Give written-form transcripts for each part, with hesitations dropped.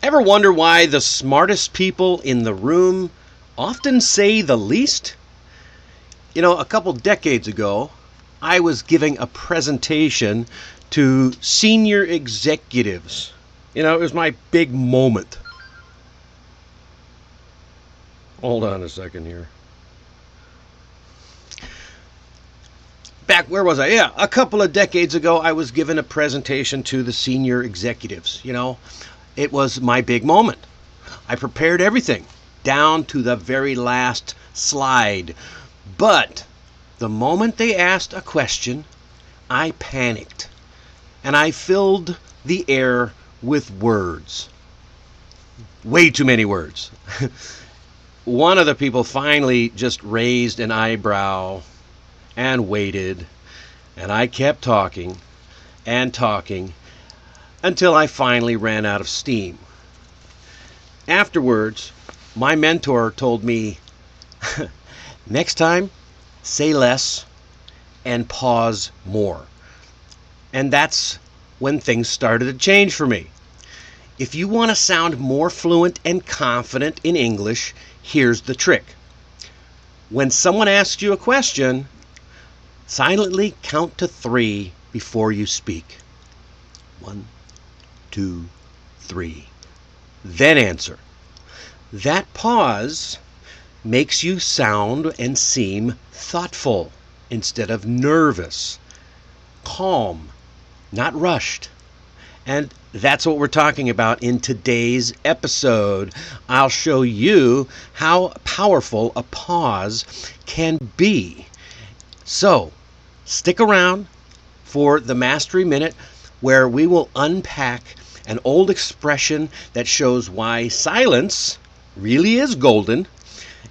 Ever wonder why the smartest people in the room often say the least? A couple decades ago, I was giving a presentation to senior executives. It was my big moment. Hold on a second here. Where was I? Yeah, a couple of decades ago, I was giving a presentation to the senior executives. It was my big moment. I prepared everything down to the very last slide. But the moment they asked a question, I panicked and I filled the air with words. Way too many words. One of the people finally just raised an eyebrow and waited, and I kept talking and talking until I finally ran out of steam. Afterwards, my mentor told me, next time, say less and pause more. And that's when things started to change for me. If you want to sound more fluent and confident in English, here's the trick. When someone asks you a question, silently count to 3 before you speak. 1, 2, 3. Then answer. That pause makes you sound and seem thoughtful instead of nervous, calm, not rushed. And that's what we're talking about in today's episode. I'll show you how powerful a pause can be. So, stick around for the Mastery Minute, where we will unpack an old expression that shows why silence really is golden.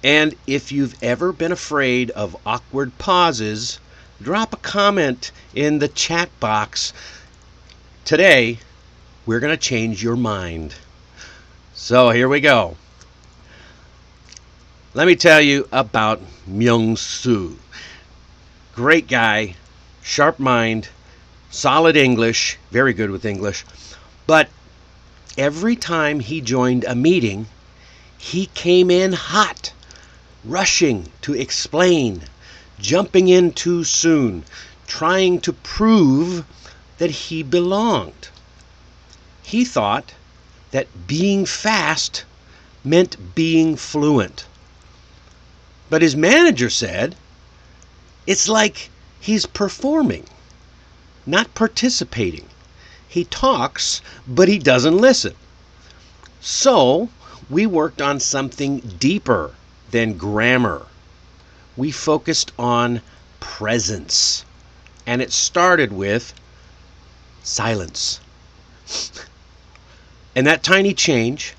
And if you've ever been afraid of awkward pauses, drop a comment in the chat box. Today, we're going to change your mind. So here we go. Let me tell you about Myung-Soo. Great guy, sharp mind, solid English, very good with English. But every time he joined a meeting, he came in hot, rushing to explain, jumping in too soon, trying to prove that he belonged. He thought that being fast meant being fluent. But his manager said, it's like he's performing, not participating. He talks, but he doesn't listen. So we worked on something deeper than grammar. We focused on presence. And it started with silence. And that tiny change,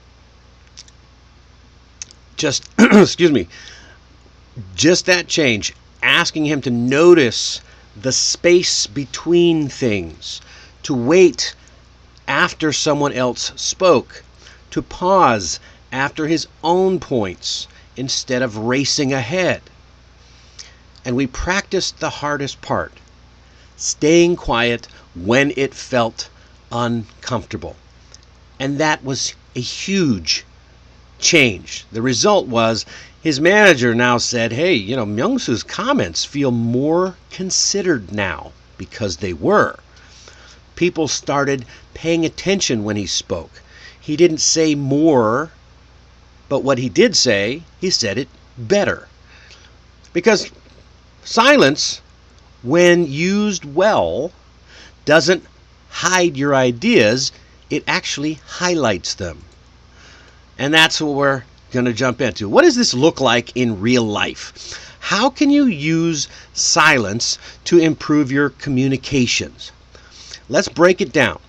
just that change, asking him to notice the space between things, to wait after someone else spoke, to pause after his own points instead of racing ahead. And we practiced the hardest part, staying quiet when it felt uncomfortable. And that was a huge change. The result was his manager now said, hey, Myung-Soo's comments feel more considered now, because they were. People started paying attention when he spoke. He didn't say more, but what he did say, he said it better. Because silence, when used well, doesn't hide your ideas, it actually highlights them. And that's what we're going to jump into. What does this look like in real life? How can you use silence to improve your communications? Let's break it down.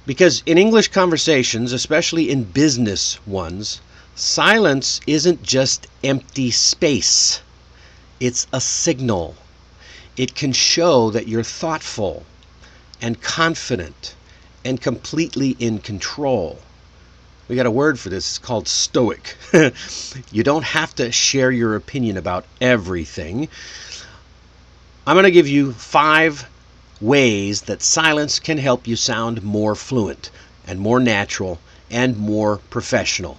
Because in English conversations, especially in business ones, silence isn't just empty space. It's a signal. It can show that you're thoughtful and confident and completely in control. We got a word for this. It's called stoic. You don't have to share your opinion about everything. I'm going to give you 5 ways that silence can help you sound more fluent and more natural and more professional,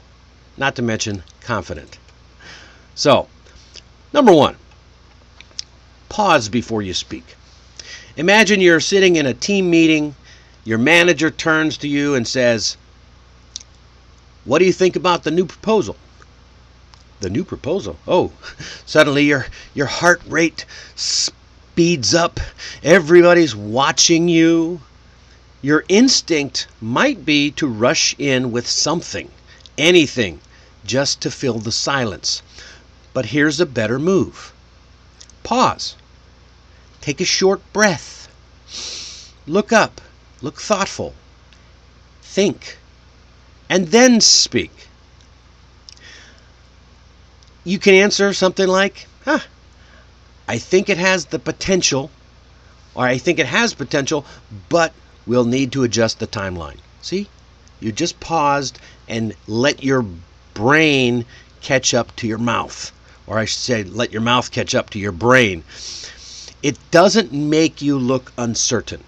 not to mention confident. So, number one, pause before you speak. Imagine you're sitting in a team meeting, your manager turns to you and says, "What do you think about the new proposal?" The new proposal? Oh, suddenly your heart rate speeds up. Everybody's watching you. Your instinct might be to rush in with something, anything, just to fill the silence. But here's a better move. Pause. Take a short breath. Look up. Look thoughtful. Think. And then speak. You can answer something like, I think it has the potential, or I think it has potential, but we'll need to adjust the timeline. See? You just paused and let your brain catch up to your mouth. Or I should say, let your mouth catch up to your brain. It doesn't make you look uncertain.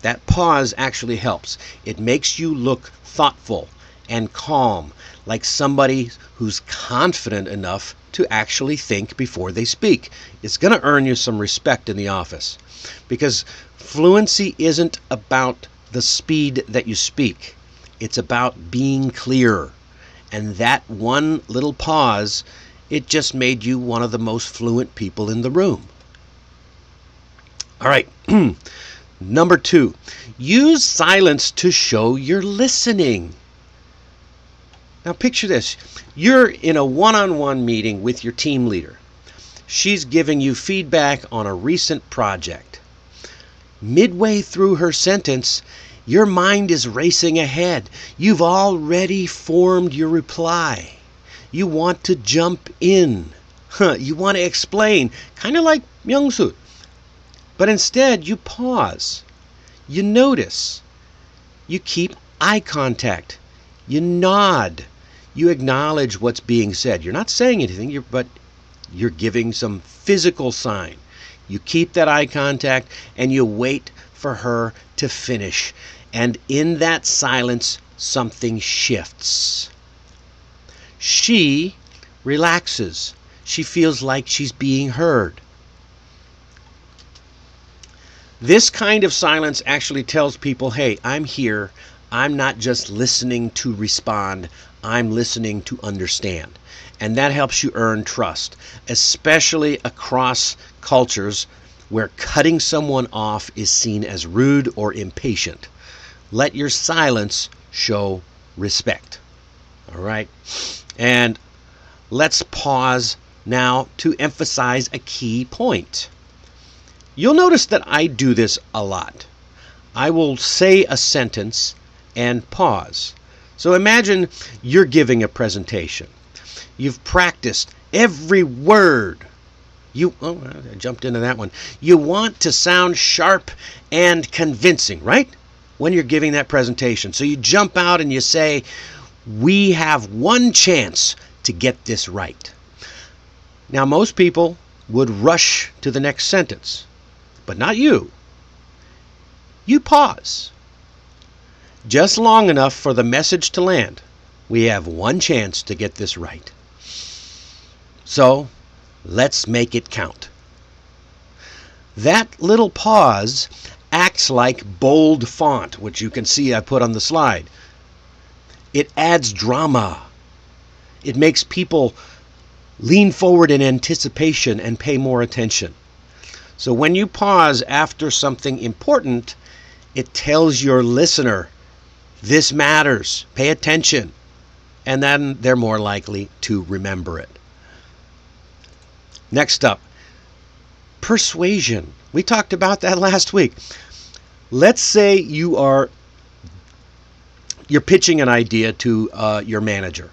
That pause actually helps. It makes you look thoughtful and calm, like somebody who's confident enough to actually think before they speak. It's going to earn you some respect in the office, because fluency isn't about the speed that you speak. It's about being clear. And that one little pause, it just made you one of the most fluent people in the room. All right. Number two, use silence to show you're listening. Now picture this. You're in a one-on-one meeting with your team leader. She's giving you feedback on a recent project. Midway through her sentence, your mind is racing ahead. You've already formed your reply. You want to jump in. You want to explain, kind of like Myung-soo. But instead, you pause. You notice. You keep eye contact. You nod. You acknowledge what's being said. You're not saying anything, but you're giving some physical sign. You keep that eye contact and you wait for her to finish. And in that silence, something shifts. She relaxes. She feels like she's being heard. This kind of silence actually tells people, hey, I'm here. I'm not just listening to respond. I'm listening to understand. And that helps you earn trust, especially across cultures where cutting someone off is seen as rude or impatient. Let your silence show respect. All right? And let's pause now to emphasize a key point. You'll notice that I do this a lot. I will say a sentence and pause. So imagine you're giving a presentation. You've practiced every word. I jumped into that one. You want to sound sharp and convincing, right? When you're giving that presentation. So you jump out and you say, we have one chance to get this right. Now, most people would rush to the next sentence, but not you. You pause. Just long enough for the message to land. We have one chance to get this right. So, let's make it count. That little pause acts like bold font, which you can see I put on the slide. It adds drama. It makes people lean forward in anticipation and pay more attention. So when you pause after something important, it tells your listener, this matters, pay attention, and then they're more likely to remember it. Next up, persuasion. We talked about that last week. Let's say you're pitching an idea to your manager.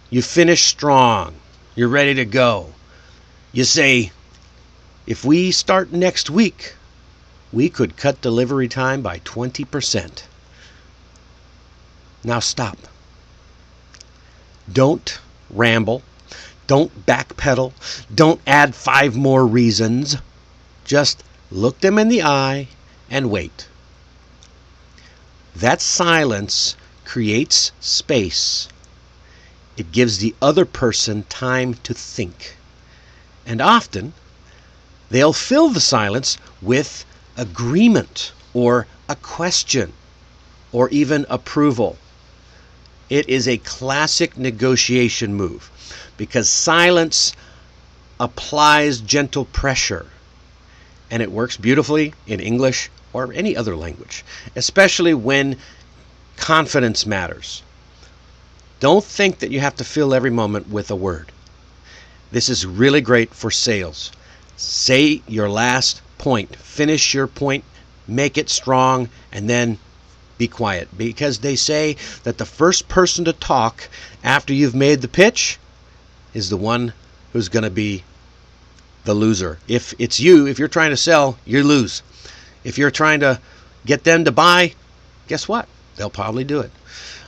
You finish strong. You're ready to go. You say, if we start next week, we could cut delivery time by 20%. Now stop. Don't ramble. Don't backpedal. Don't add 5 more reasons. Just look them in the eye and wait. That silence creates space. It gives the other person time to think. And often, they'll fill the silence with agreement or a question or even approval. It is a classic negotiation move because silence applies gentle pressure, and it works beautifully in English or any other language, especially when confidence matters. Don't think that you have to fill every moment with a word. This is really great for sales. Say your last point. Finish your point, make it strong, and then be quiet. Because they say that the first person to talk after you've made the pitch is the one who's going to be the loser. If it's you, if you're trying to sell, you lose. If you're trying to get them to buy, guess what? They'll probably do it.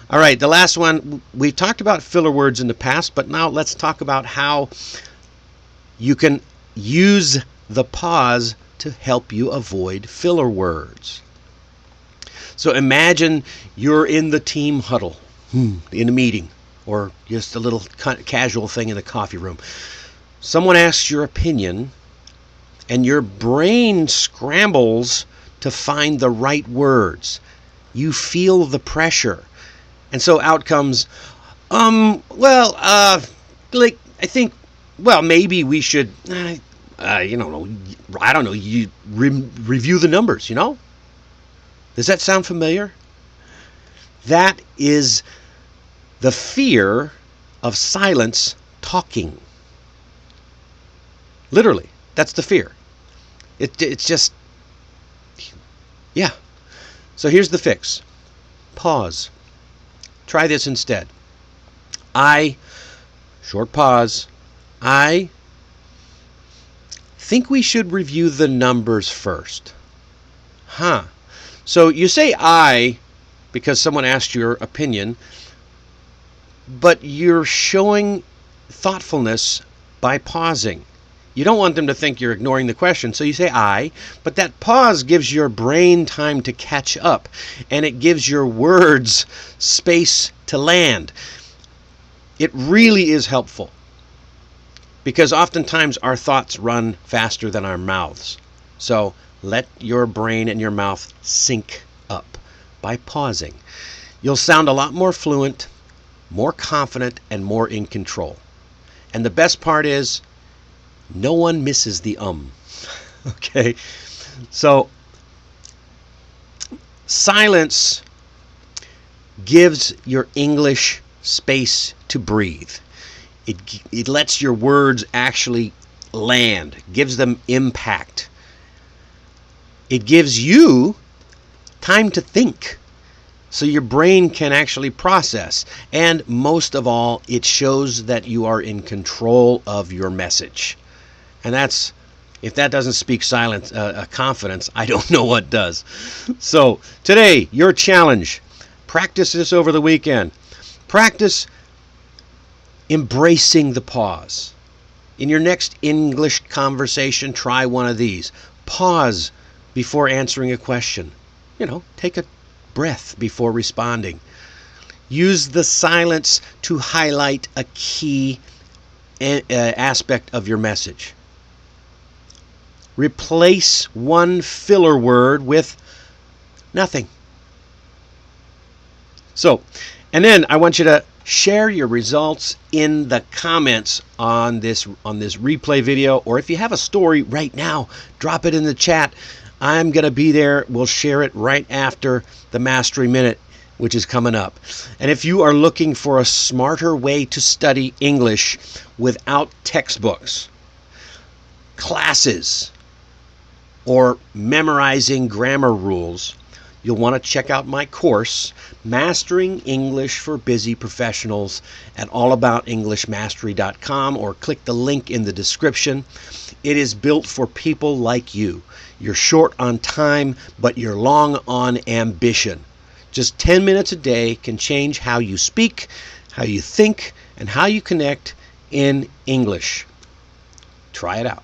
All right, the last one, we've talked about filler words in the past, but now let's talk about how you can use the pause to help you avoid filler words. So imagine you're in the team huddle, in a meeting, or just a little casual thing in the coffee room. Someone asks your opinion, and your brain scrambles to find the right words. You feel the pressure. And so out comes, I think, maybe we should, I don't know, you review the numbers, Does that sound familiar? That is the fear of silence talking. Literally, that's the fear. It's just, yeah. So here's the fix. Pause. Try this instead. Short pause. I think we should review the numbers first. So you say I because someone asked your opinion, but you're showing thoughtfulness by pausing. You don't want them to think you're ignoring the question, so you say I, but that pause gives your brain time to catch up, and it gives your words space to land. It really is helpful, because oftentimes our thoughts run faster than our mouths. So let your brain and your mouth sync up by pausing. You'll sound a lot more fluent, more confident, and more in control. And the best part is, no one misses the Okay? So, silence gives your English space to breathe. It lets your words actually land, gives them impact. It gives you time to think, so your brain can actually process. And most of all, it shows that you are in control of your message. And if that doesn't speak confidence, I don't know what does. So today, your challenge, practice this over the weekend. Practice embracing the pause. In your next English conversation, try one of these. Pause before answering a question. Take a breath before responding. Use the silence to highlight a key aspect of your message. Replace one filler word with nothing. So, and then I want you to share your results in the comments on this replay video, or if you have a story right now, drop it in the chat. I'm going to be there. We'll share it right after the Mastery Minute, which is coming up. And if you are looking for a smarter way to study English without textbooks, classes, or memorizing grammar rules, you'll want to check out my course, Mastering English for Busy Professionals, at allaboutenglishmastery.com, or click the link in the description. It is built for people like you. You're short on time, but you're long on ambition. Just 10 minutes a day can change how you speak, how you think, and how you connect in English. Try it out.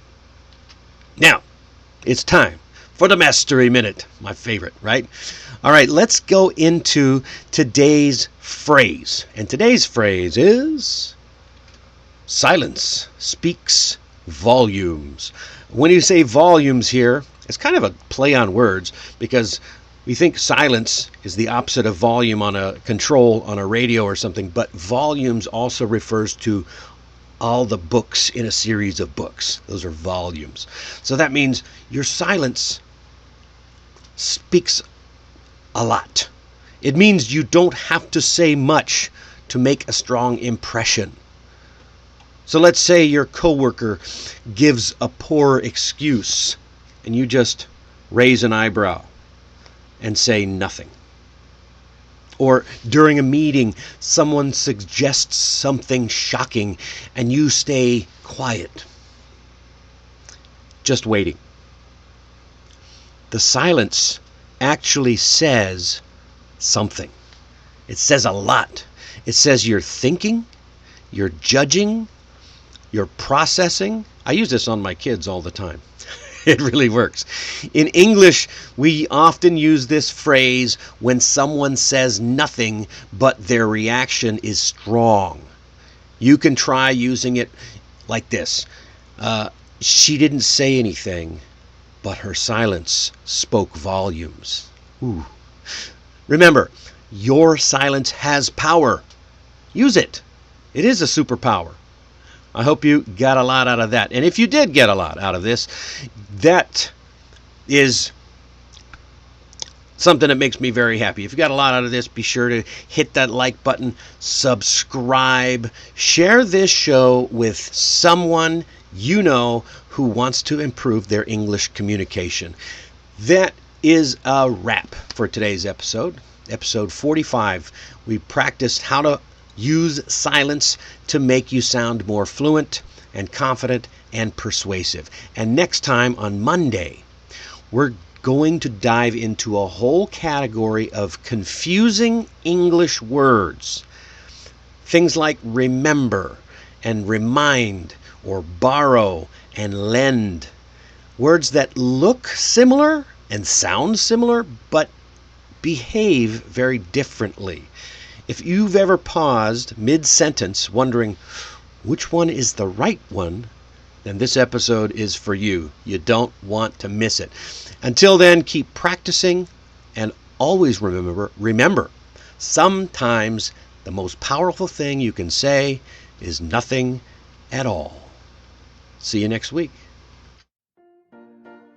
Now, it's time for the Mastery Minute. My favorite, right? All right, let's go into today's phrase. And today's phrase is silence speaks volumes. When you say volumes here, it's kind of a play on words because we think silence is the opposite of volume on a control on a radio or something, but volumes also refers to all the books in a series of books. Those are volumes. So that means your silence speaks a lot. It means you don't have to say much to make a strong impression. So let's say your coworker gives a poor excuse and you just raise an eyebrow and say nothing. Or during a meeting, someone suggests something shocking and you stay quiet, just waiting. The silence actually says something. It says a lot. It says you're thinking, you're judging, you're processing. I use this on my kids all the time. It really works. In English, we often use this phrase when someone says nothing, but their reaction is strong. You can try using it like this. She didn't say anything, but her silence spoke volumes. Ooh. Remember, your silence has power. Use it. It is a superpower. I hope you got a lot out of that. And if you did get a lot out of this, that is something that makes me very happy. If you got a lot out of this, be sure to hit that like button, subscribe, share this show with someone you know who wants to improve their English communication. That is a wrap for today's episode, episode 45. We practiced how to use silence to make you sound more fluent and confident and persuasive. And next time on Monday, we're going to dive into a whole category of confusing English words. Things like remember and remind or borrow and lend. Words that look similar and sound similar, but behave very differently. If you've ever paused mid-sentence wondering which one is the right one, then this episode is for you. You don't want to miss it. Until then, keep practicing and always remember, sometimes the most powerful thing you can say is nothing at all. See you next week.